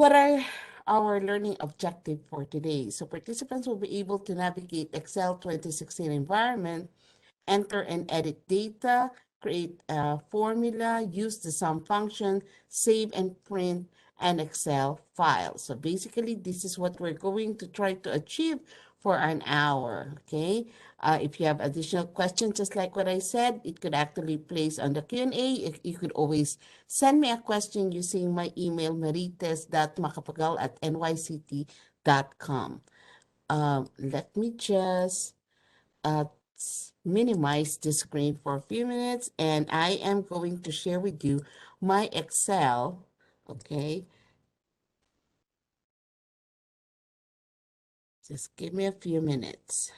What are our learning objective for today? So participants will be able to navigate Excel 2016 environment, enter and edit data, create a formula, use the sum function, save and print an Excel file. So basically, this is what we're going to try to achieve for an hour, okay? If you have additional questions, just like what I said, it could actually place on the Q&A. You could always send me a question using my email, marites.macapagal@nyct.com. Let me just uh, minimize the screen for a few minutes, and I am going to share with you my Excel, okay? Just give me a few minutes.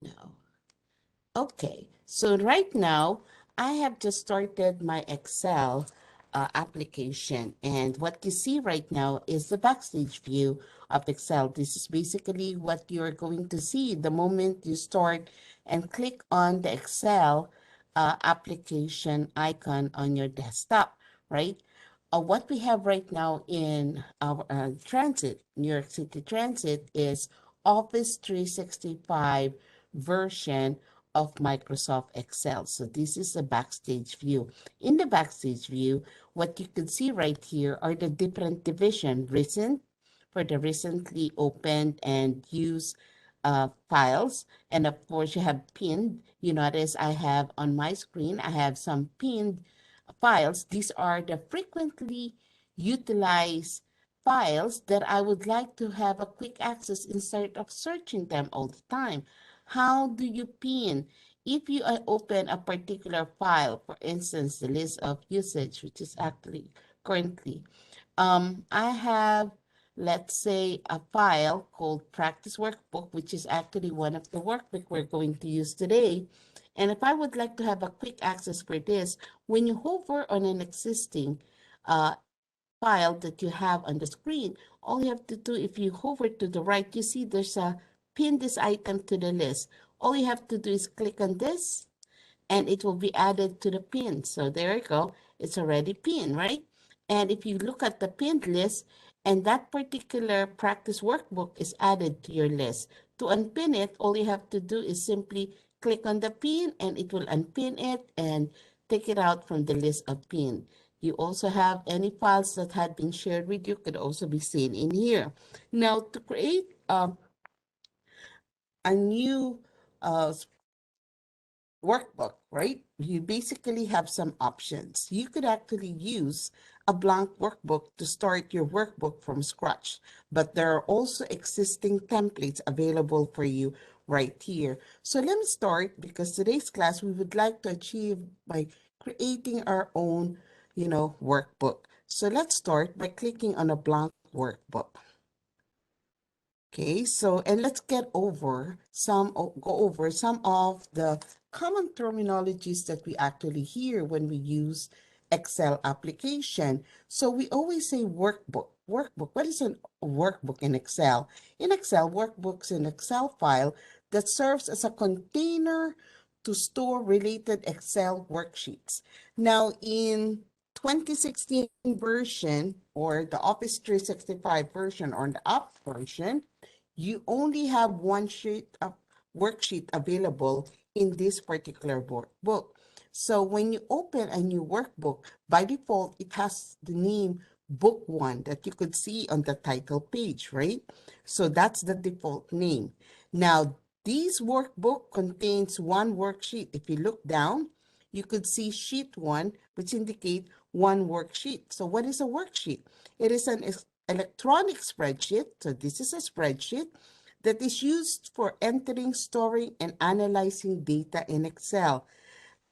No. Okay, so right now, I have just started my Excel application. And what you see right now is the backstage view of Excel. This is basically what you're going to see the moment you start and click on the Excel application icon on your desktop, right? What we have right now in our Transit, New York City Transit, is Office 365 version of Microsoft Excel. So this is the backstage view. In the backstage view, what you can see right here are the different division, recent, for the recently opened and used files. And of course, you have pinned. You notice I have on my screen, I have some pinned files. These are the frequently utilized files that I would like to have a quick access instead of searching them all the time. How do you pin? If you open a particular file, for instance, the list of usage, which is actually currently, I have, let's say, a file called Practice Workbook, which is actually one of the workbook we're going to use today. And if I would like to have a quick access for this, when you hover on an existing uh, file that you have on the screen, all you have to do, if you hover to the right, you see there's a pin this item to the list. All you have to do is click on this and it will be added to the pin. So there you go. It's already pinned, right? And if you look at the pinned list and that particular practice workbook is added to your list, to unpin it, all you have to do is simply click on the pin and it will unpin it and take it out from the list of pin. You also have any files that had been shared with you could also be seen in here. Now, to create a new workbook, right? You basically have some options. You could actually use a blank workbook to start your workbook from scratch, but there are also existing templates available for you right here. So let me start because today's class we would like to achieve by creating our own, workbook. So let's start by clicking on a blank workbook. Okay, so and let's go over some of the common terminologies that we actually hear when we use Excel application. So we always say workbook. Workbook. What is a workbook in Excel? In Excel, workbooks an Excel file that serves as a container to store related Excel worksheets. Now in 2016 version or the Office 365 version or the app version, you only have one sheet of worksheet available in this particular workbook. So when you open a new workbook, by default, it has the name Book 1 that you could see on the title page, right? So that's the default name. Now, this workbook contains one worksheet. If you look down, you could see sheet 1, which indicate one worksheet. So what is a worksheet? It is an electronic spreadsheet. So this is a spreadsheet that is used for entering, storing, and analyzing data in Excel.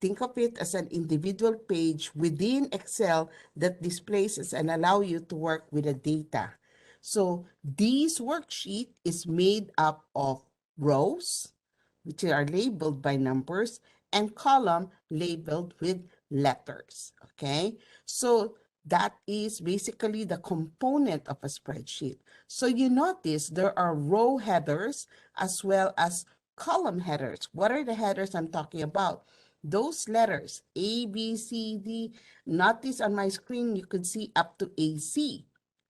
Think of it as an individual page within Excel that displays and allow you to work with the data. So this worksheet is made up of rows, which are labeled by numbers, and column labeled with letters, okay? So that is basically the component of a spreadsheet. So you notice there are row headers as well as column headers. What are the headers I'm talking about? those letters, A, B, C, D, notice on my screen, you could see up to AC,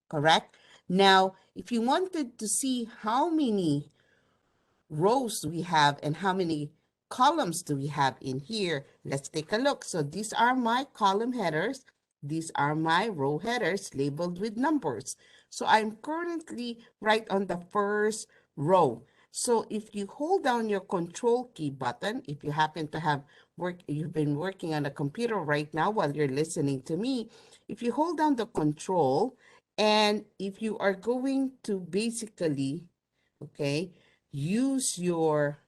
correct? Now, if you wanted to see how many rows do we have and how many columns do we have in here, let's take a look. So these are my column headers. These are my row headers labeled with numbers. So I'm currently right on the first row. So if you hold down your control key button, if you happen to have you've been working on a computer right now while you're listening to me, if you hold down the control and if you are going to basically, okay, use your,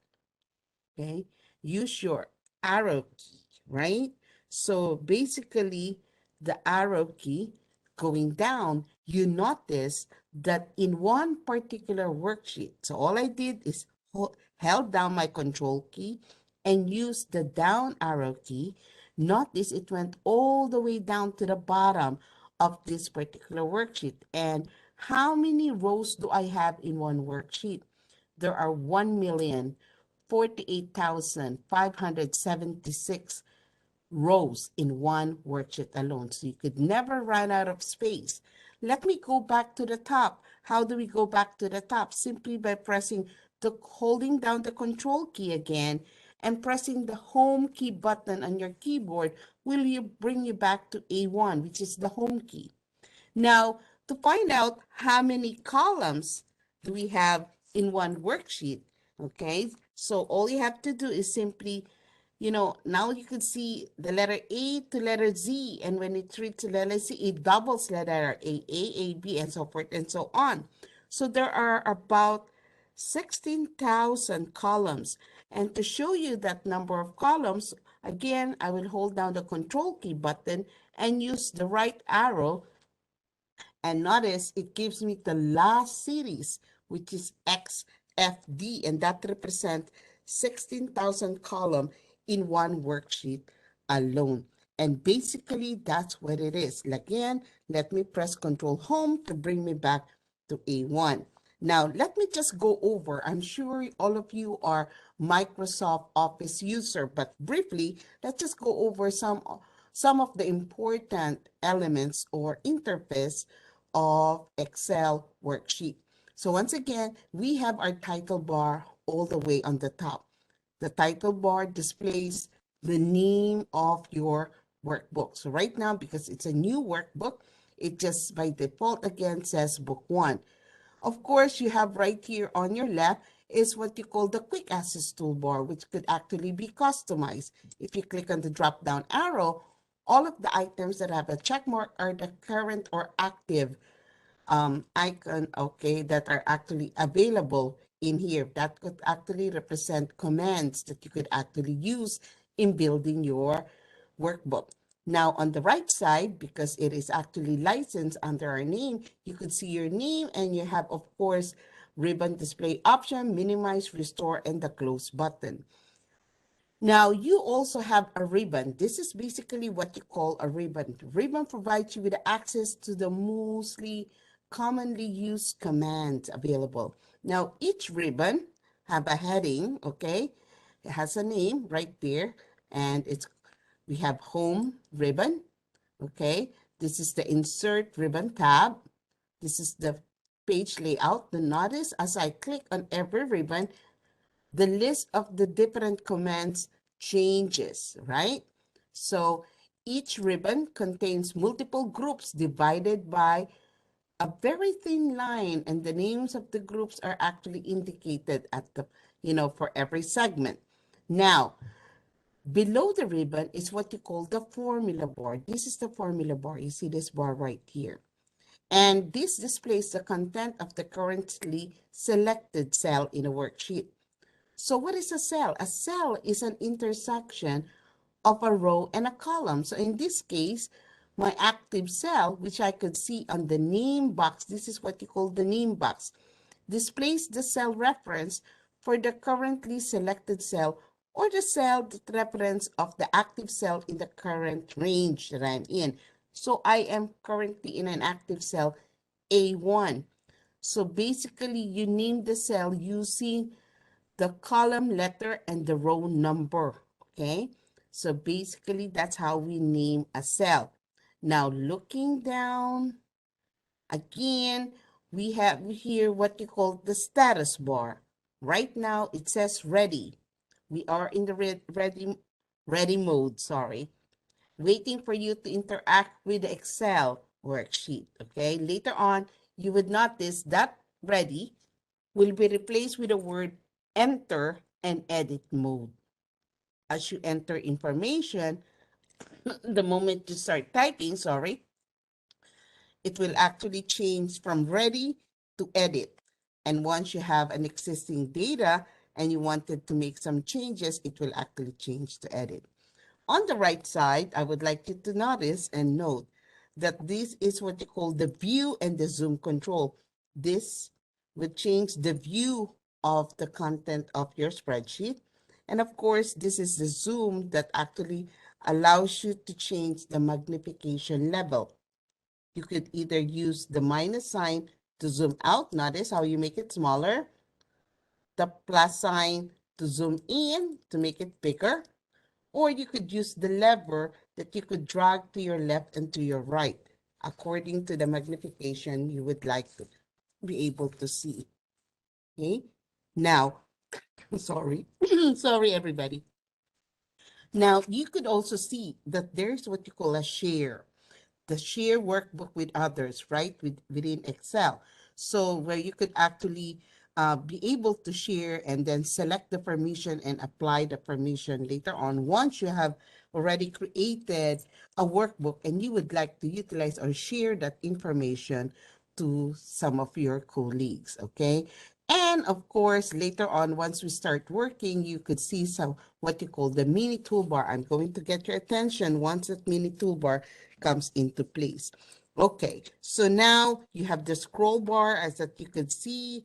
okay, use your arrow key, right? So basically the arrow key going down, you notice that in one particular worksheet, so all I did is held down my control key and used the down arrow key. Notice it went all the way down to the bottom of this particular worksheet. And how many rows do I have in one worksheet? There are 1,048,576 rows in one worksheet alone. So you could never run out of space. Let me go back to the top. How do we go back to the top? Simply by holding down the control key again and pressing the home key button on your keyboard will bring you back to A1, which is the home key. Now, to find out how many columns do we have in one worksheet, okay? So all you have to do is simply, now you can see the letter A to letter Z, and when it reads letter Z, it doubles letter A, B, and so forth and so on. So there are about 16,000 columns. And to show you that number of columns, again, I will hold down the control key button and use the right arrow, and notice it gives me the last series, which is XFD, and that represents 16,000 column in one worksheet alone. And basically, that's what it is. Again, let me press Control Home to bring me back to A1. Now, let me just go over. I'm sure all of you are Microsoft Office user, but briefly, let's just go over some of the important elements or interface of Excel worksheet. So once again, we have our title bar all the way on the top. The title bar displays the name of your workbook. So right now, because it's a new workbook, it just by default again says book 1. Of course, you have right here on your left is what you call the quick access toolbar, which could actually be customized. If you click on the drop down arrow, all of the items that have a check mark are the current or active icon, okay, that are actually available in here. That could actually represent commands that you could actually use in building your workbook. Now, on the right side, because it is actually licensed under our name, you could see your name and you have, of course, ribbon display option, minimize, restore, and the close button. Now, you also have a ribbon. This is basically what you call a ribbon. Ribbon provides you with access to the mostly commonly used commands available. Now, each ribbon have a heading, okay? It has a name right there, and we have home ribbon, okay? This is the insert ribbon tab. This is the page layout. The notice as I click on every ribbon, the list of the different commands changes, right? So each ribbon contains multiple groups divided by a very thin line, and the names of the groups are actually indicated at the, for every segment. Now, below the ribbon is what you call the formula bar. This is the formula bar. You see this bar right here. And this displays the content of the currently selected cell in a worksheet. So what is a cell? A cell is an intersection of a row and a column. So in this case, my active cell, which I could see on the name box, this is what you call the name box, displays the cell reference for the currently selected cell or the cell that reference of the active cell in the current range that I'm in. So I am currently in an active cell A1. So basically you name the cell using the column letter and the row number, okay? So basically, that's how we name a cell. Now, looking down, again, we have here what you call the status bar. Right now, it says ready. We are in the ready mode, sorry, waiting for you to interact with the Excel worksheet, okay? Later on, you would notice that ready will be replaced with the word enter and edit mode. As you enter information, the moment you start typing, sorry, it will actually change from ready to edit. And once you have an existing data and you wanted to make some changes, it will actually change to edit. On the right side, I would like you to notice and note that this is what you call the view and the zoom control. This will change the view of the content of your spreadsheet. And of course, this is the zoom that actually allows you to change the magnification level. You could either use the minus sign to zoom out. Notice how you make it smaller. The plus sign to zoom in to make it bigger. Or you could use the lever that you could drag to your left and to your right, according to the magnification you would like to be able to see. Okay? Now, sorry. Sorry, everybody. Now, you could also see that there's what you call a share, the share workbook with others, right, within Excel. So where you could actually be able to share and then select the permission and apply the permission later on once you have already created a workbook and you would like to utilize or share that information to some of your colleagues, okay? And of course, later on, once we start working, you could see some what you call the mini toolbar. I'm going to get your attention once that mini toolbar comes into place. Okay, so now you have the scroll bar as that you could see.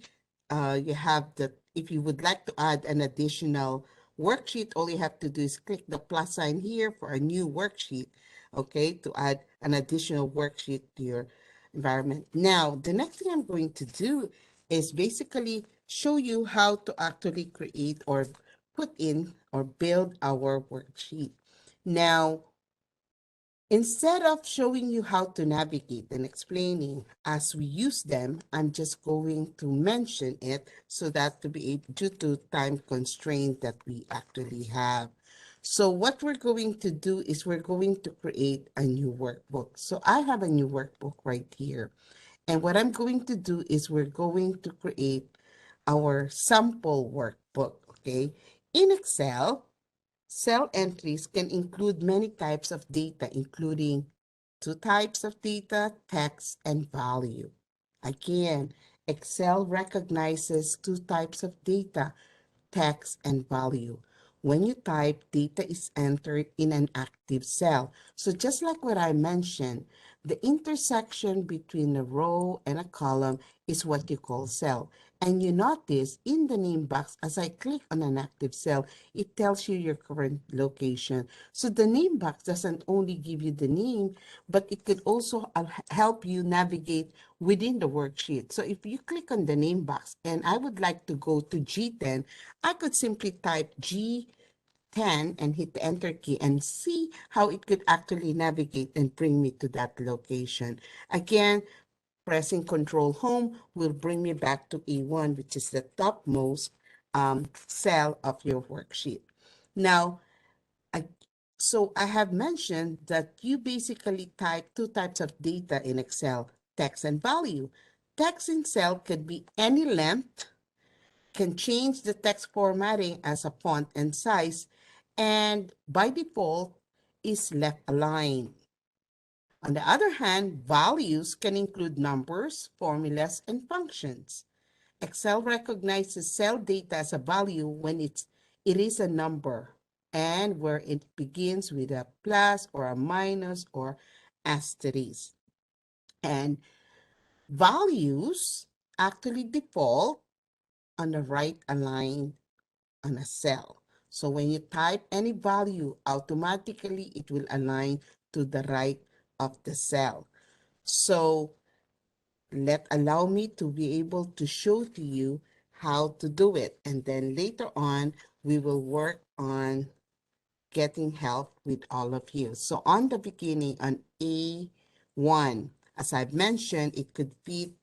You have the, if you would like to add an additional worksheet, all you have to do is click the plus sign here for a new worksheet, okay, to add an additional worksheet to your environment. Now, the next thing I'm going to do is basically show you how to actually create or put in or build our worksheet. Now, instead of showing you how to navigate and explaining as we use them, I'm just going to mention it so that to be able, due to time constraint that we actually have. So what we're going to do is we're going to create a new workbook. So I have a new workbook right here. And what I'm going to do is we're going to create our sample workbook, okay? In Excel, cell entries can include many types of data, including two types of data, text and value. Again, Excel recognizes two types of data, text, and value. When you type, data is entered in an active cell. So just like what I mentioned, the intersection between a row and a column is what you call cell. And you notice in the name box, as I click on an active cell, it tells you your current location. So the name box doesn't only give you the name, but it could also help you navigate within the worksheet. So if you click on the name box and I would like to go to G10, I could simply type G10 and hit the enter key and see how it could actually navigate and bring me to that location. Again, pressing Control Home will bring me back to A1, which is the topmost cell of your worksheet. Now, I, so I have mentioned that you basically type two types of data in Excel, text and value. Text in cell could be any length, can change the text formatting as a font and size, and by default is left aligned. On the other hand, values can include numbers, formulas, and functions. Excel recognizes cell data as a value when it is a number and where it begins with a plus or a minus or asterisk. And values actually default on the right align on a cell. So when you type any value, automatically it will align to the right of the cell. So allow me to be able to show to you how to do it. And then later on, we will work on getting help with all of you. So on the beginning, on A1, as I've mentioned, it could fit,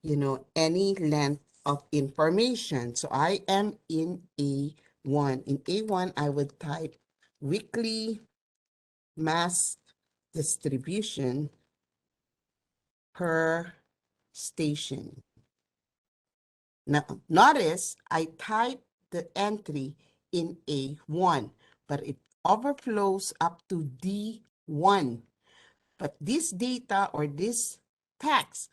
any length of information. So I am in A1. In A1, I would type weekly mass distribution per station. Now, notice I type the entry in A1, but it overflows up to D1. But this data or this text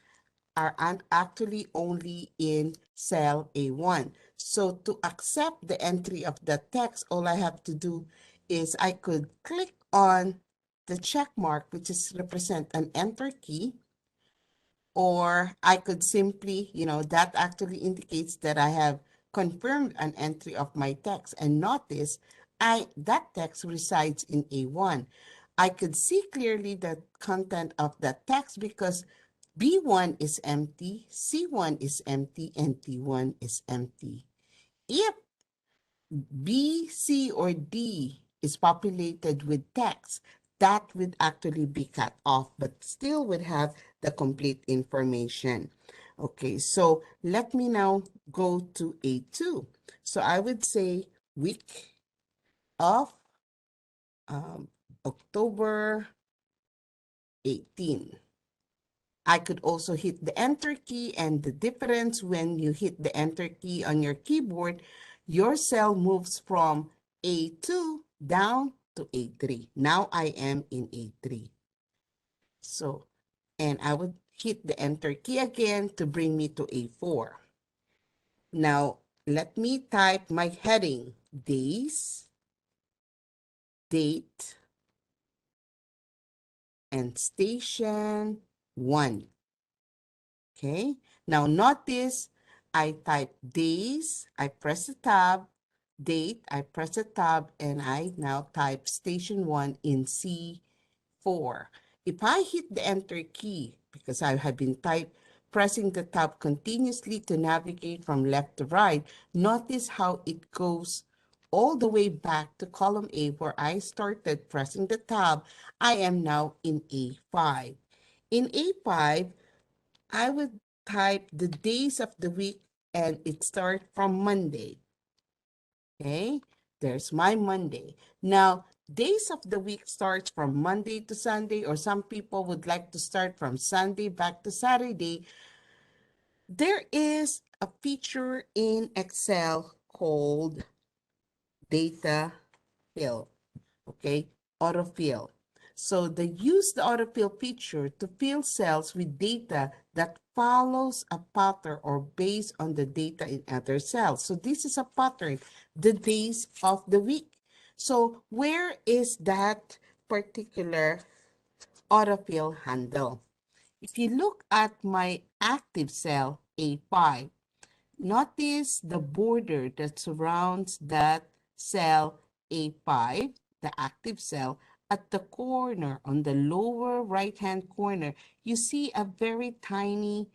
are actually only in cell A1. So to accept the entry of the text, all I have to do is I could click on the check mark, which is represent an enter key, or I could simply, that actually indicates that I have confirmed an entry of my text. And notice, that text resides in A1. I could see clearly the content of that text because B1 is empty, C1 is empty, and D1 is empty. If B, C, or D is populated with text, that would actually be cut off, but still would have the complete information. Okay, so let me now go to A2. So I would say week of October 18. I could also hit the enter key, and the difference when you hit the enter key on your keyboard, your cell moves from A2 down to A3. Now I am in A3. So, and I would hit the enter key again to bring me to A4. Now, let me type my heading, days, date, and station 1. Okay, now notice I type days, I press the tab, date, I press the tab, and I now type station 1 in C4. If I hit the enter key, because I have been pressing the tab continuously to navigate from left to right, notice how it goes all the way back to column A where I started pressing the tab. I am now in A5. In A5, I would type the days of the week and it starts from Monday. Okay, there's my Monday. Now, days of the week starts from Monday to Sunday, or some people would like to start from Sunday back to Saturday. There is a feature in Excel called data fill. Okay, autofill. So they use the autofill feature to fill cells with data that follows a pattern or based on the data in other cells. So this is a pattern, the days of the week. So where is that particular autofill handle? If you look at my active cell A5, notice the border that surrounds that cell A5, the active cell. At the corner, on the lower right-hand corner, you see a very tiny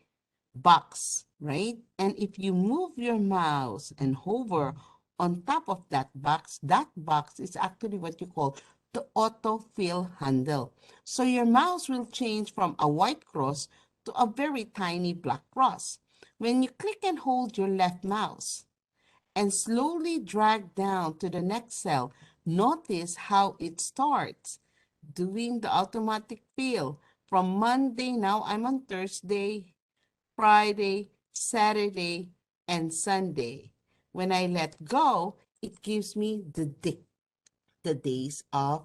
box, right? And if you move your mouse and hover on top of that box is actually what you call the autofill handle. So your mouse will change from a white cross to a very tiny black cross. When you click and hold your left mouse and slowly drag down to the next cell, notice how it starts doing the automatic fill. From Monday, now I'm on Thursday, Friday, Saturday, and Sunday. When I let go, it gives me the days of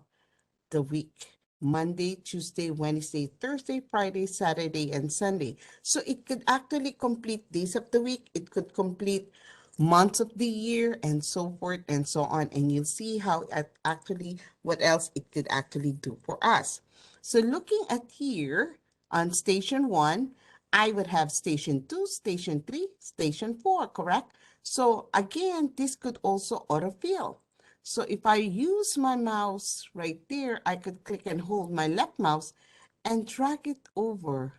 the week. Monday, Tuesday, Wednesday, Thursday, Friday, Saturday, and Sunday. So it could actually complete days of the week. It could complete months of the year and so forth and so on. And you'll see how actually what else it could actually do for us. So looking at here on station 1, I would have station 2, station 3, station 4, correct? So again, this could also autofill. So if I use my mouse right there, I could click and hold my left mouse and drag it over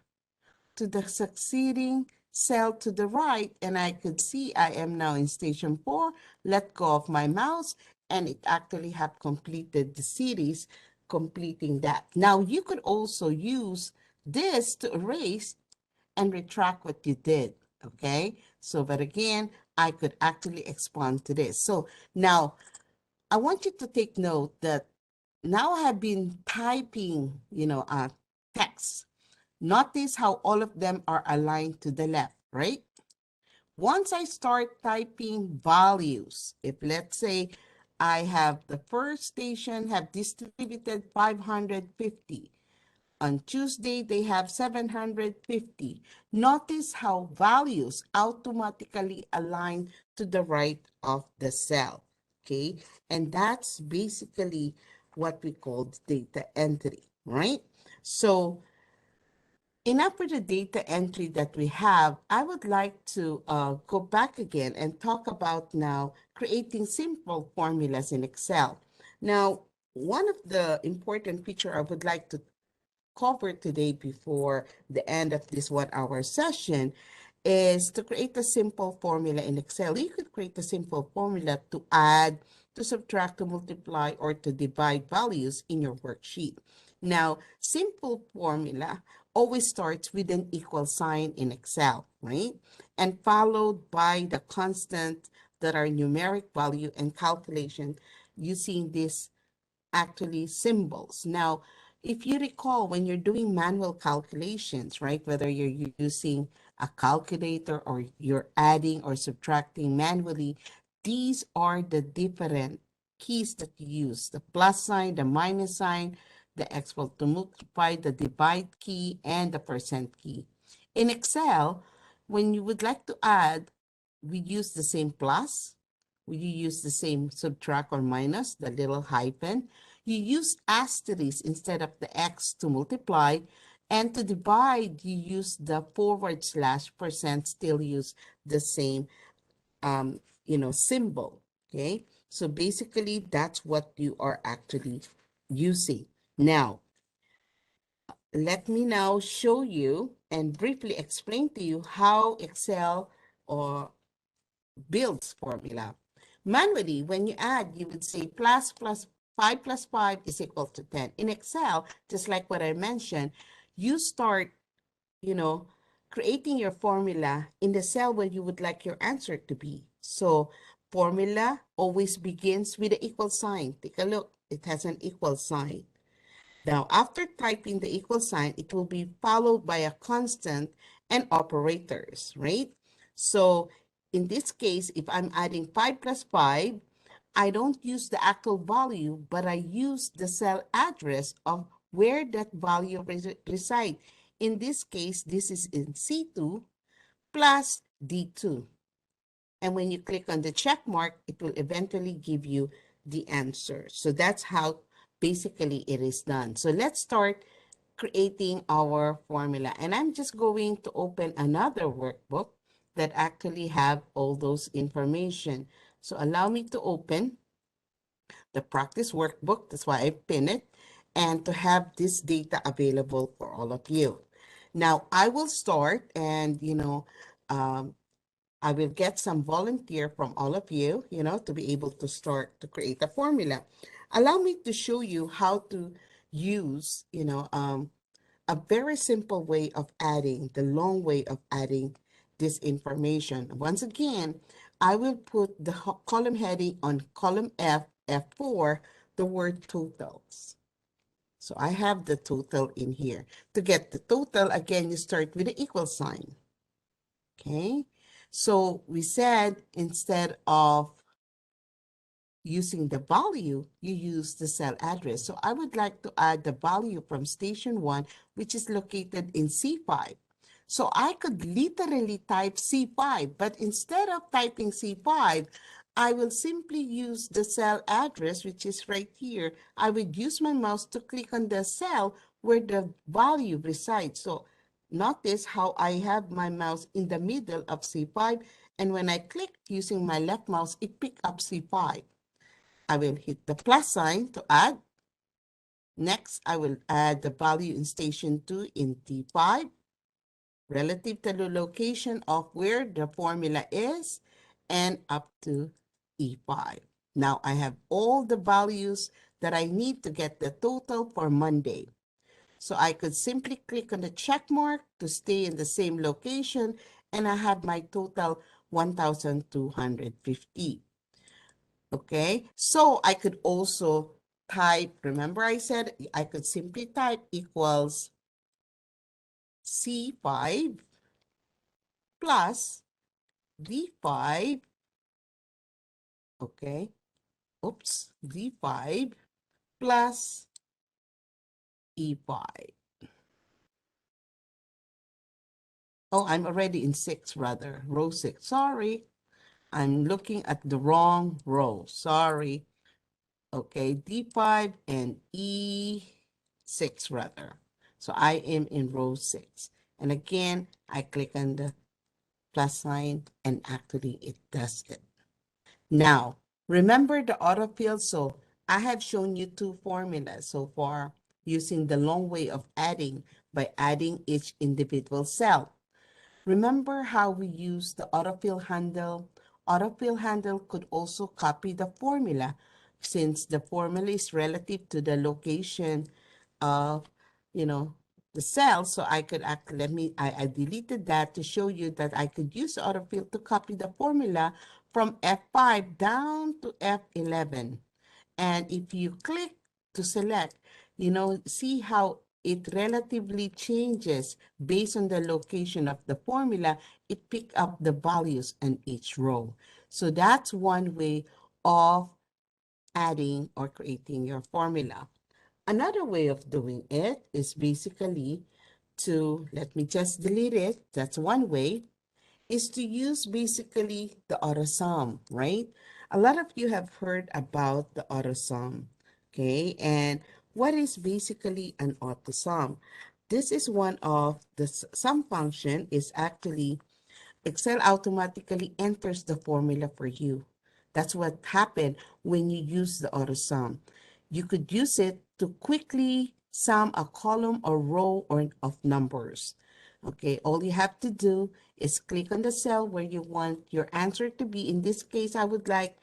to the succeeding cell to the right, and I could see I am now in station 4, let go of my mouse, and it actually have completed the series, completing that. Now, you could also use this to erase and retract what you did, okay? So, but again, I could actually expand to this. So now, I want you to take note that now I have been typing, text. Notice how all of them are aligned to the left, right? Once I start typing values, if let's say I have the first station have distributed 550. On Tuesday, they have 750. Notice how values automatically align to the right of the cell, okay? And that's basically what we call data entry, right? So enough for the data entry that we have. I would like to go back again and talk about now creating simple formulas in Excel. Now, one of the important feature I would like to cover today before the end of this 1 hour session is to create a simple formula in Excel. You could create a simple formula to add, to subtract, to multiply, or to divide values in your worksheet. Now, simple formula always starts with an equal sign in Excel, right? And followed by the constant that are numeric value and calculation using this actually symbols. Now, if you recall, when you're doing manual calculations, right, whether you're using a calculator or you're adding or subtracting manually, these are the different keys that you use: the plus sign, the minus sign, the equal to multiply, the divide key, and the percent key. In Excel, when you would like to add, we use the same plus, we use the same subtract or minus, the little hyphen. You use asterisk instead of the X to multiply, and to divide, you use the forward slash percent, still use the same, symbol, okay? So basically, that's what you are actually using. Now, let me now show you and briefly explain to you how Excel or builds formula. Manually, when you add, you would say plus 5 plus 5 is equal to 10. In Excel, just like what I mentioned, you start, you know, creating your formula in the cell where you would like your answer to be. So formula always begins with the equal sign. Take a look, it has an equal sign. Now, after typing the equal sign, it will be followed by a constant and operators, right? So in this case, if I'm adding 5 plus 5, I don't use the actual value, but I use the cell address of where that value resides. In this case, this is in C2 plus D2. And when you click on the check mark, it will eventually give you the answer. So that's how basically it is done. So let's start creating our formula. And I'm just going to open another workbook that actually have all those information. So allow me to open the practice workbook. That's why I pin it. And to have this data available for all of you. Now, I will start and, um, I will get some volunteer from all of you, to be able to start to create a formula. Allow me to show you how to use, a very simple way of adding, the long way of adding this information. Once again, I will put the column heading on column F, F4, the word totals. So I have the total in here. To get the total, again, you start with the equal sign. Okay, so we said instead of using the value, you use the cell address. So I would like to add the value from station 1, which is located in C5. So I could literally type C5, but instead of typing C5, I will simply use the cell address, which is right here. I would use my mouse to click on the cell where the value resides. So notice how I have my mouse in the middle of C5, and when I click using my left mouse, it picked up C5. I will hit the plus sign to add. Next, I will add the value in station 2 in T5 relative to the location of where the formula is and up to E5. Now I have all the values that I need to get the total for Monday. So I could simply click on the check mark to stay in the same location, and I have my total 1,250. Okay, so I could also type, remember I said I could simply type equals C5 plus D5, okay, oops, D5 plus E5. Oh, I'm already in 6 rather, row 6, sorry. I'm looking at the wrong row, sorry. Okay, D5 and E6 rather. So I am in row 6. And again, I click on the plus sign and actually it does it. Now, remember the autofill. So I have shown you 2 formulas so far using the long way of adding by adding each individual cell. Remember how we use the autofill handle? Autofill handle could also copy the formula since the formula is relative to the location of, the cell. So I could I deleted that to show you that I could use autofill to copy the formula from F5 down to F11. And if you click to select, see how it relatively changes based on the location of the formula. It picks up the values in each row. So that's one way of adding or creating your formula. Another way of doing it is basically let me just delete it. That's one way, is to use basically the AutoSum, right? A lot of you have heard about the AutoSum, okay? And what is basically an AutoSum? This is one of the sum function is actually Excel automatically enters the formula for you. That's what happened when you use the AutoSum. You could use it to quickly sum a column or row of numbers. Okay, all you have to do is click on the cell where you want your answer to be. In this case, I would like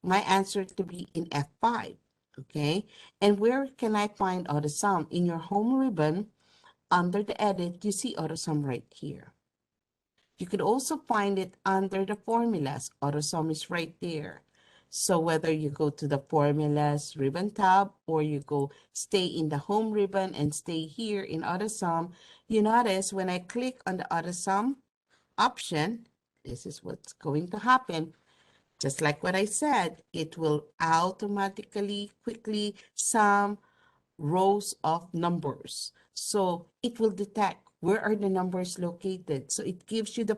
my answer to be in F5. Okay, and where can I find AutoSum? In your home ribbon, under the edit, you see AutoSum right here. You could also find it under the formulas. AutoSum is right there. So whether you go to the formulas ribbon tab or you go stay in the home ribbon and stay here in AutoSum, you notice when I click on the AutoSum option, this is what's going to happen. Just like what I said, it will automatically quickly sum rows of numbers. So it will detect where are the numbers located. So it gives you the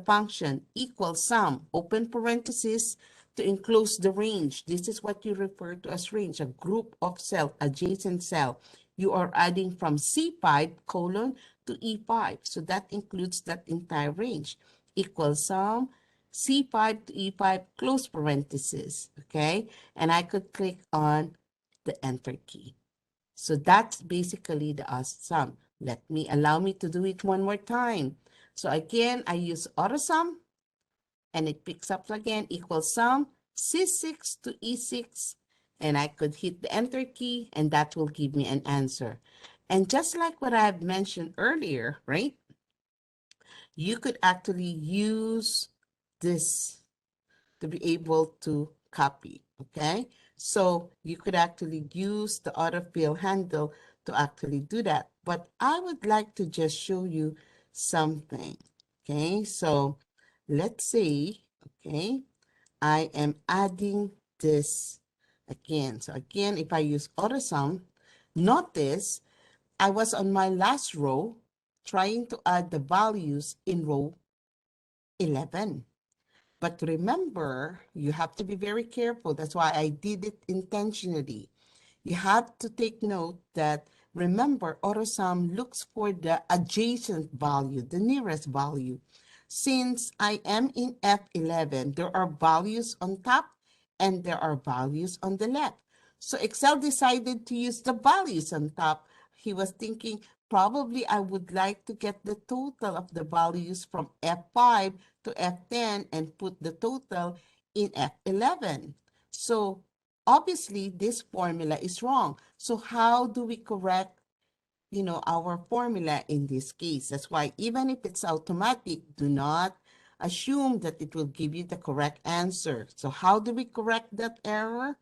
function equal sum, open parenthesis, to enclose the range. This is what you refer to as range, a group of cell, adjacent cell. You are adding from C5 colon to E5. So that includes that entire range. Equal sum, C5 to E5, close parenthesis, okay? And I could click on the enter key. So that's basically the sum. Allow me to do it one more time. So again, I use AutoSum and it picks up again equal sum C6 to E6, and I could hit the enter key and that will give me an answer. And just like what I've mentioned earlier, right? You could actually use this to be able to copy, okay? So you could actually use the autofill handle to actually do that. But I would like to just show you something, okay? So let's say, okay, I am adding this again. So again, if I use AutoSum, notice I was on my last row trying to add the values in row 11. But remember, you have to be very careful. That's why I did it intentionally. You have to take note that, remember, AutoSum looks for the adjacent value, the nearest value. Since I am in F11, there are values on top and there are values on the left. So Excel decided to use the values on top. He was thinking, probably I would like to get the total of the values from F5 to F10 and put the total in F11. So obviously this formula is wrong. So how do we correct, our formula in this case? That's why even if it's automatic, do not assume that it will give you the correct answer. So how do we correct that error?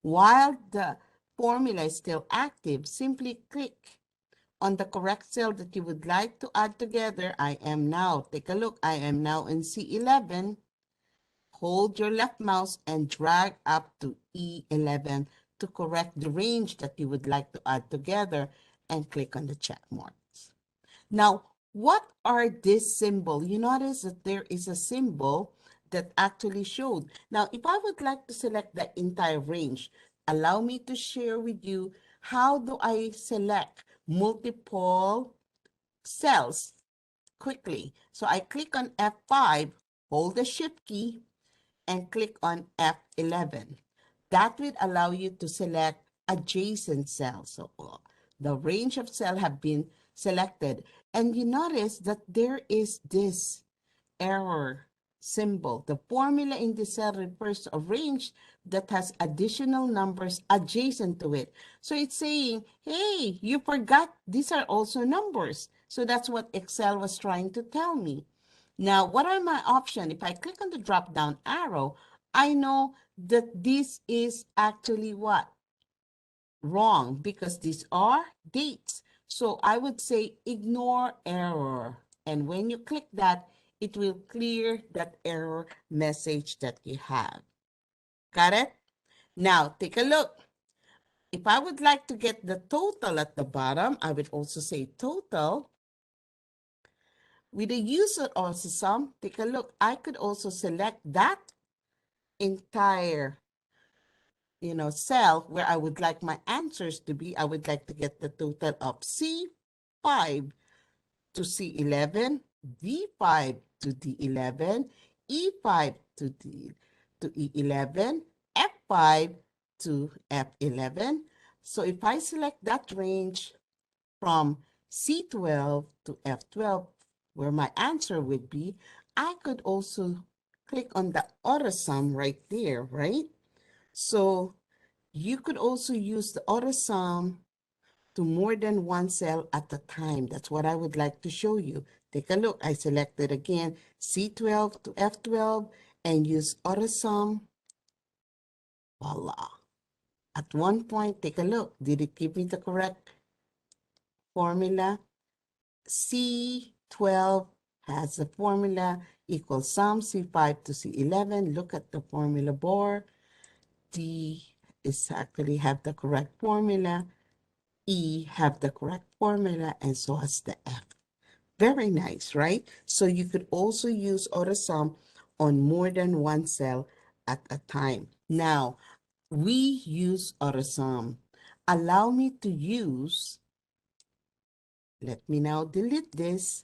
While the formula is still active, simply click on the correct cell that you would like to add together. Take a look, I am now in C11. Hold your left mouse and drag up to E11 to correct the range that you would like to add together, and click on the check marks. Now, what are this symbol? You notice that there is a symbol that actually showed. Now, if I would like to select the entire range, allow me to share with you how do I select multiple cells quickly. So I click on F5, hold the shift key, and click on F11. That will allow you to select adjacent cells. So the range of cells have been selected. And you notice that there is this error symbol. The formula in the cell refers to a range that has additional numbers adjacent to it. So it's saying, hey, you forgot these are also numbers. So that's what Excel was trying to tell me. Now, what are my options? If I click on the drop down arrow, I know that this is actually what? Wrong, because these are dates. So I would say ignore error. And when you click that, it will clear that error message that you have. Got it? Now, take a look. If I would like to get the total at the bottom, I would also say total. With the use of AutoSum, take a look. I could also select that entire cell where I would like my answers to be. I would like to get the total of C5 to C11, D5 to D11, E5 to E11, F5 to F11. So if I select that range from C12 to F12, where my answer would be, I could also click on the AutoSum right there, right? So you could also use the AutoSum to more than one cell at a time. That's what I would like to show you. Take a look. I selected again C12 to F12 and use AutoSum. Voila. At one point, take a look. Did it give me the correct formula? C12 has the formula equals sum C5 to C11. Look at the formula bar. D is actually have the correct formula. E have the correct formula, and so has the F. Very nice, right? So you could also use AutoSum on more than one cell at a time. Now, we use AutoSum. Allow me to use, let me now delete this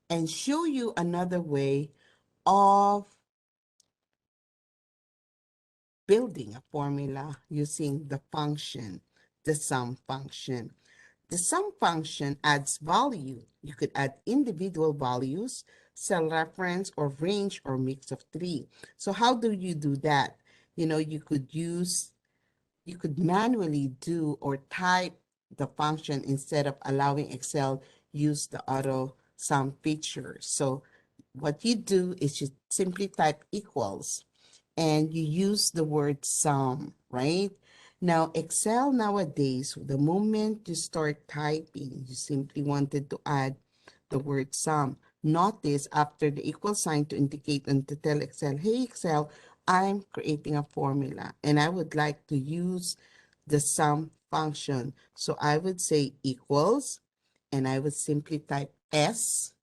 and show you another way of building a formula using the function, the sum function. The sum function adds value. You could add individual values, cell reference, or range, or mix of three. So how do you do that? You could manually do or type the function instead of allowing Excel use the auto sum feature. So what you do is you simply type equals and you use the word sum, right? Now, Excel nowadays, the moment you start typing, you simply wanted to add the word sum. Notice after the equal sign to indicate and to tell Excel, hey Excel, I'm creating a formula and I would like to use the sum function. So I would say equals and I would simply type S.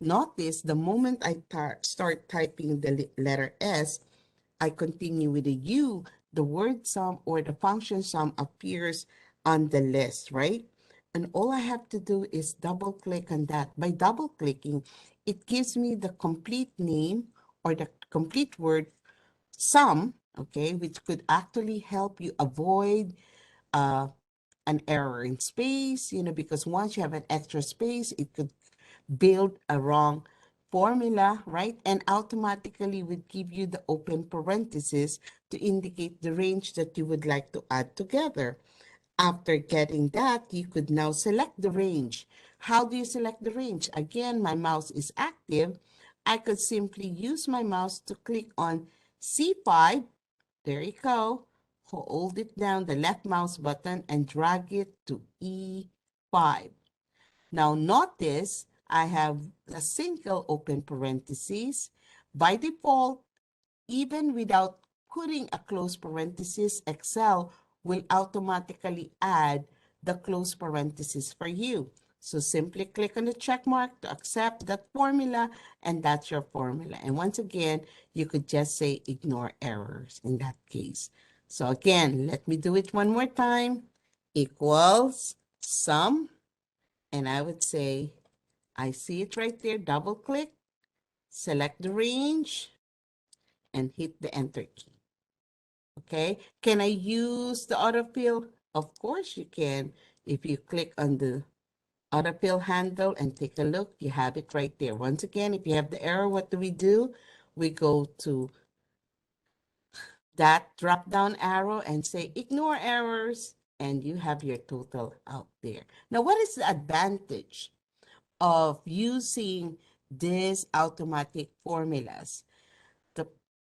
Notice the moment I start typing the letter S, I continue with the U, the word sum or the function sum appears on the list, right? And all I have to do is double click on that. By double clicking, it gives me the complete name or the complete word sum, okay, which could actually help you avoid an error in space, because once you have an extra space, it could build a wrong formula, right? And automatically would give you the open parenthesis to indicate the range that you would like to add together. After getting that, you could now select the range. How do you select the range? Again, my mouse is active. I could simply use my mouse to click on C5. There you go. Hold it down, the left mouse button, and drag it to E5. Now notice I have a single open parenthesis. By default, even without putting a close parenthesis, Excel will automatically add the close parenthesis for you. So simply click on the check mark to accept that formula, and that's your formula. And once again, you could just say ignore errors in that case. So again, let me do it one more time. Equals sum, and I would say, I see it right there, double click, select the range, and hit the enter key. Okay, can I use the autofill? Of course you can. If you click on the autofill handle and take a look, you have it right there. Once again, if you have the error, what do? We go to that drop down arrow and say ignore errors, and you have your total out there. Now, what is the advantage of using these automatic formulas? The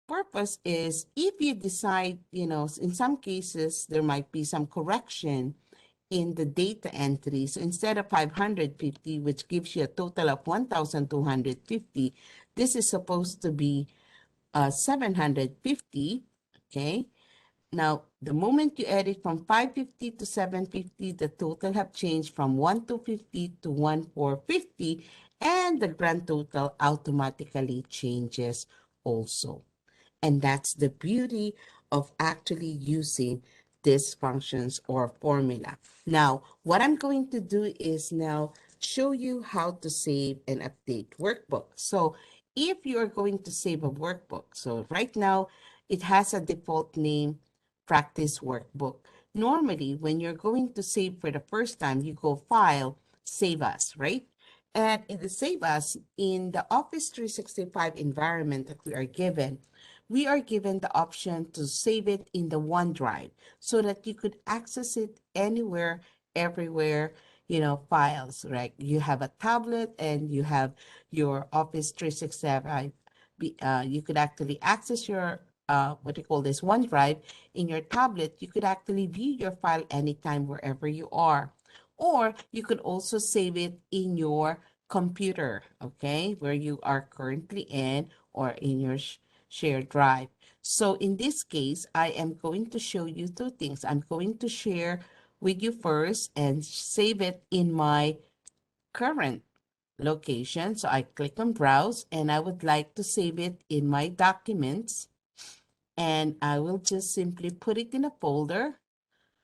purpose is if you decide, in some cases, there might be some correction in the data entry. So instead of 550, which gives you a total of 1,250, this is supposed to be 750, okay? Now, the moment you edit from 550 to 750, the total have changed from 1,250 to 1,450, and the grand total automatically changes also. And that's the beauty of actually using these functions or formula. Now, what I'm going to do is now show you how to save and update workbook. So if you're going to save a workbook, so right now it has a default name, practice workbook. Normally, when you're going to save for the first time, you go File, Save As, right? And in the Save As, in the Office 365 environment that we are given the option to save it in the OneDrive so that you could access it anywhere, everywhere, files, right? You have a tablet and you have your Office 365. You could actually access your what do you call this, OneDrive in your tablet. You could actually view your file anytime, wherever you are. Or you could also save it in your computer, okay, where you are currently in, or in your shared drive. So in this case, I am going to show you two things. I'm going to share with you first and save it in my current location. So I click on browse, and I would like to save it in my documents, and I will just simply put it in a folder,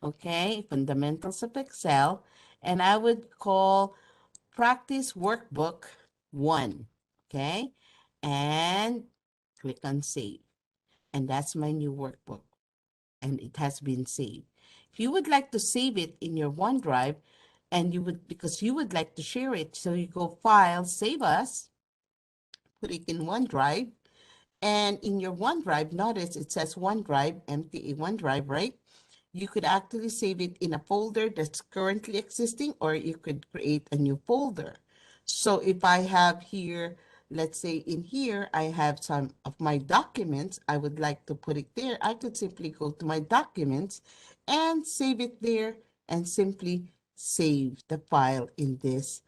okay, Fundamentals of Excel, and I would call Practice Workbook 1, okay, and click on Save. And that's my new workbook, and it has been saved. If you would like to save it in your OneDrive, and because you would like to share it, so you go File, Save As, put it in OneDrive, and in your OneDrive, notice it says OneDrive, empty OneDrive, right? You could actually save it in a folder that's currently existing, or you could create a new folder. So if I have here, let's say in here, I have some of my documents, I would like to put it there. I could simply go to my documents and save it there, and simply save the file in this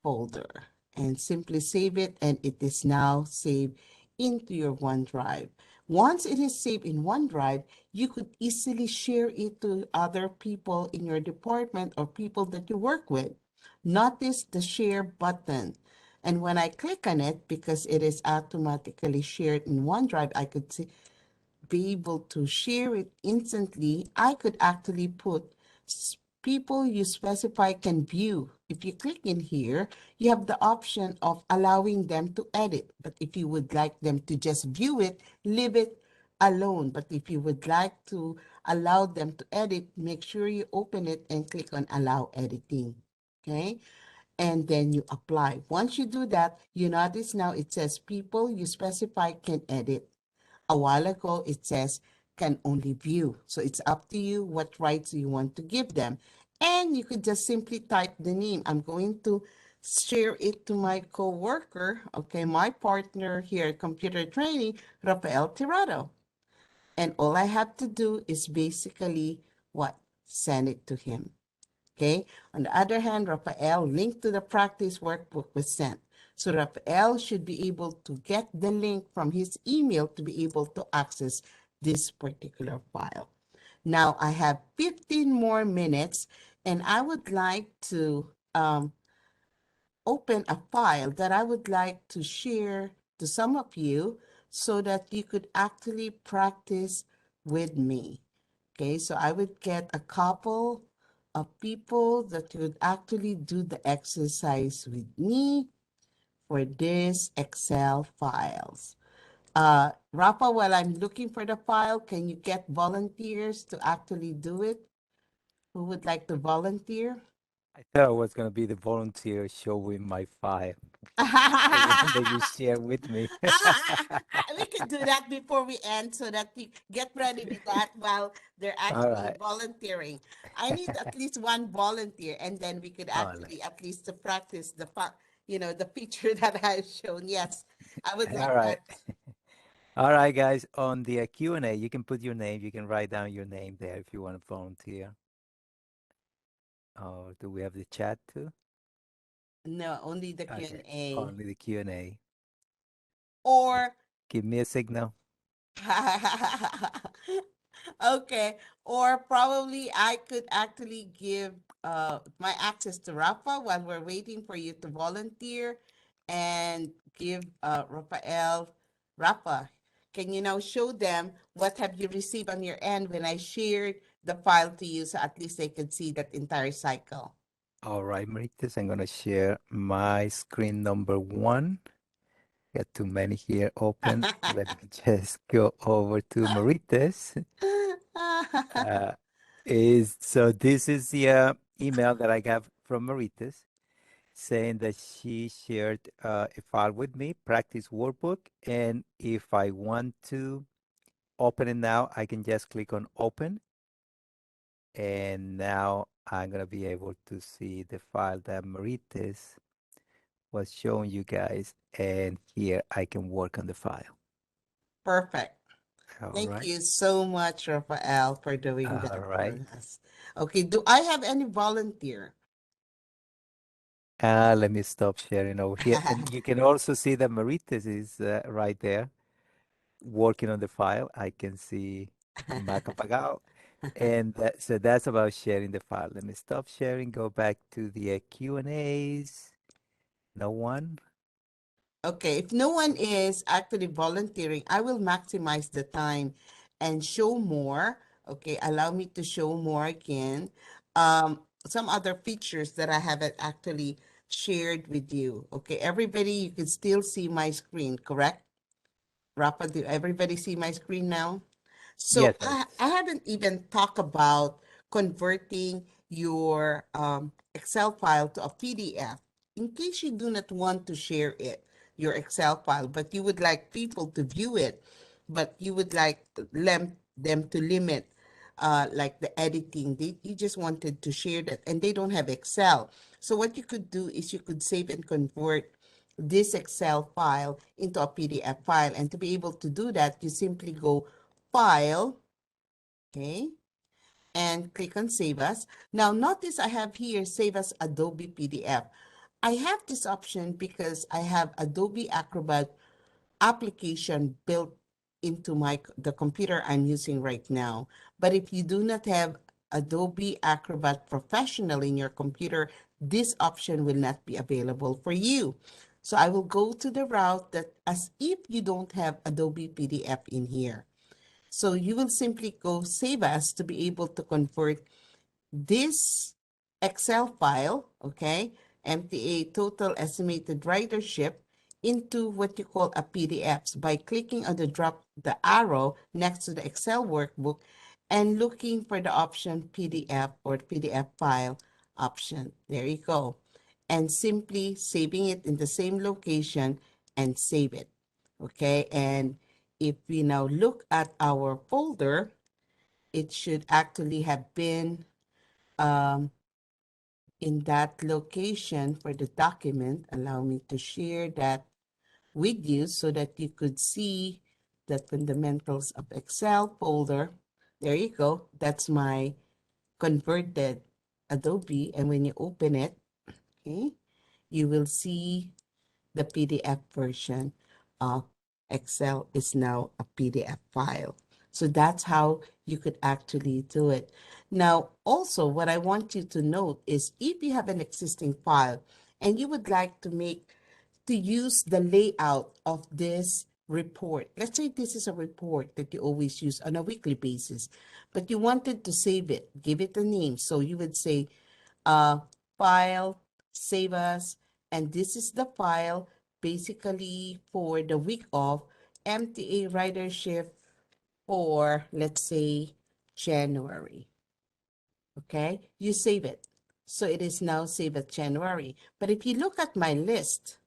folder, and simply save it, and it is now saved into your OneDrive. Once it is saved in OneDrive, you could easily share it to other people in your department or people that you work with. Notice the share button. And when I click on it, because it is automatically shared in OneDrive, I could be able to share it instantly. I could actually put people you specify can view. If you click in here, you have the option of allowing them to edit. But if you would like them to just view it, leave it alone. But if you would like to allow them to edit, make sure you open it and click on Allow Editing. Okay? and then you apply. Once you do that, you notice now it says people you specify can edit. A while ago, it says can only view. So it's up to you what rights you want to give them. And you could just simply type the name. I'm going to share it to my coworker, okay, my partner here at Computer Training, Rafael Tirado. And all I have to do is basically what? Send it to him. Okay. On the other hand, Rafael, link to the practice workbook was sent. So Rafael should be able to get the link from his email to be able to access this particular file. Now I have 15 more minutes and I would like to open a file that I would like to share to some of you so that you could actually practice with me. Okay, so I would get a couple of people that would actually do the exercise with me for this Excel files. Rafa, while I'm looking for the file, can you get volunteers to actually do it? Who would like to volunteer? I thought I was gonna be the volunteer showing my file, the one that you share with me. We could do that before we end so that you get ready with that while they're All actually right. volunteering. I need at least one volunteer, and then we could All right. actually at least to practice the feature that I've shown. Yes, I would All love right. that. All right, guys. On the Q&A, you can put your name. You can write down your name there if you want to volunteer. Oh, do we have the chat too? No, only the Okay. Q&A. Only the Q&A. Just Or give me a signal. okay, or probably I could actually give my access to Rafa while we're waiting for you to volunteer and give Rafa. Can you now show them what have you received on your end when I shared the file to you so at least they could see that entire cycle? All right, Maritas, I'm gonna share my screen number one. Got too many here open. Let me just go over to Maritas. Uh, this is the email that I got from Maritas saying that she shared a file with me, practice workbook, and if I want to open it now, I can just click on open, and now I'm gonna be able to see the file that Maritas was showing you guys, and here I can work on the file. Perfect. All Thank right. you so much, Rafael, for doing All that right. for us. Okay, do I have any volunteer? Let me stop sharing over here. And you can also see that Maritas is right there working on the file. I can see Macapagao. And so that's about sharing the file. Let me stop sharing, go back to the Q&As. No one? Okay, if no one is actually volunteering, I will maximize the time and show more. Okay, allow me to show more again. Some other features that I haven't actually shared with you. Okay, everybody, you can still see my screen, correct? Rafa, do everybody see my screen now? So Yes, I I haven't even talked about converting your Excel file to a PDF. In case you do not want to share it, your Excel file, but you would like people to view it, but you would like them to limit like the editing. You just wanted to share that and they don't have Excel. So what you could do is you could save and convert this Excel file into a PDF file. And to be able to do that, you simply go File, okay, and click on Save As. Now, notice I have here Save as Adobe PDF. I have this option because I have Adobe Acrobat application built into the computer I'm using right now. But if you do not have Adobe Acrobat Professional in your computer, this option will not be available for you. So I will go to the route that as if you don't have Adobe PDF in here. So you will simply go Save As to be able to convert this Excel file, okay, MTA total estimated ridership into what you call a PDF by clicking on the arrow next to the Excel workbook and looking for the option PDF or PDF file option. There you go. and simply saving it in the same location and save it. Okay, and if we now look at our folder, it should actually have been in that location for the document. Allow me to share that with you so that you could see the fundamentals of Excel folder. There you go. That's my converted Adobe. And when you open it, okay, you will see the PDF version of Excel is now a PDF file. So that's how you could actually do it. Now, also what I want you to note is if you have an existing file and you would like to use the layout of this report. Let's say this is a report that you always use on a weekly basis, but you wanted to save it, give it a name. So you would say file, save as, and this is the file basically for the week of MTA ridership for, let's say, January. Okay, you save it. So it is now saved at January. But if you look at my list,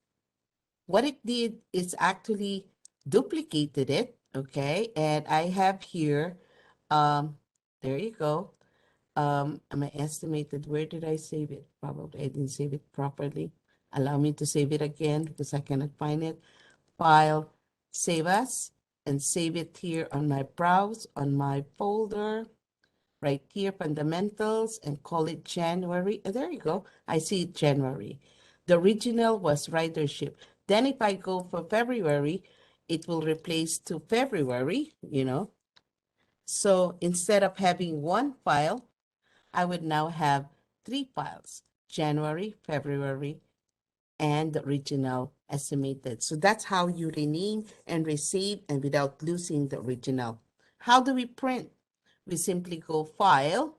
what it did is actually duplicated it. Okay, and I have here, there you go. My estimated, where did I save it? Probably I didn't save it properly. Allow me to save it again because I cannot find it. File, save as, and save it here on my browse, on my folder, right here, fundamentals, and call it January. There you go. I see it January. The original was ridership. Then if I go for February, it will replace to February, you know. So instead of having one file, I would now have 3 files, January, February, and the original estimated. So that's how you rename and resave and without losing the original. How do we print? We simply go File,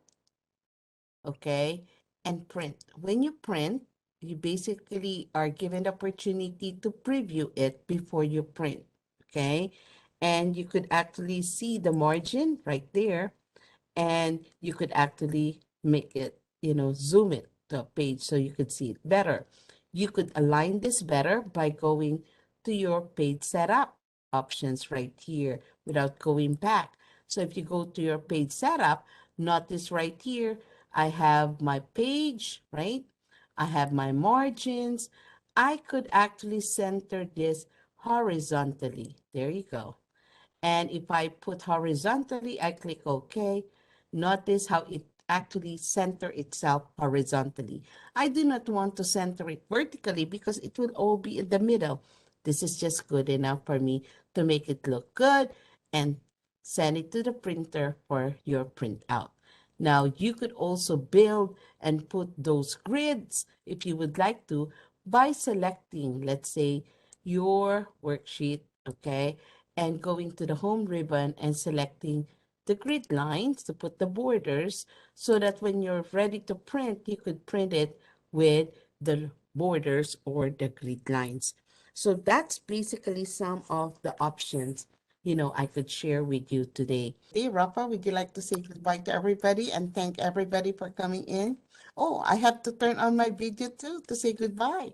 okay, and print. When you print, you basically are given the opportunity to preview it before you print, okay? And you could actually see the margin right there, and you could actually make it, zoom it to a page so you could see it better. You could align this better by going to your page setup options right here without going back. So if you go to your page setup, notice right here, I have my page, right? I have my margins. I could actually center this horizontally. There you go. And if I put horizontally, I click OK. Notice how it actually center itself horizontally. I do not want to center it vertically because it will all be in the middle. This is just good enough for me to make it look good and send it to the printer for your printout. Now, you could also build and put those grids if you would like to by selecting, let's say, your worksheet, okay, and going to the home ribbon and selecting the grid lines to put the borders so that when you're ready to print, you could print it with the borders or the grid lines. So that's basically some of the options, I could share with you today. Hey, Rafa, would you like to say goodbye to everybody and thank everybody for coming in? Oh, I have to turn on my video too to say goodbye.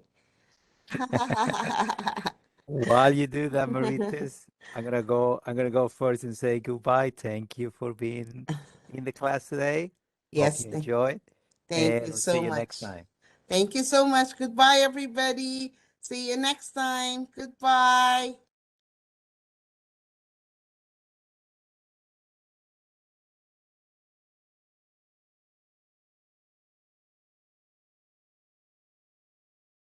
While you do that, Marites, I'm gonna go first and say goodbye. Thank you for being in the class today. Hope Yes, you enjoyed, thank and you we'll see so you next much. time. Thank you so much. Goodbye, everybody. See you next time. Goodbye.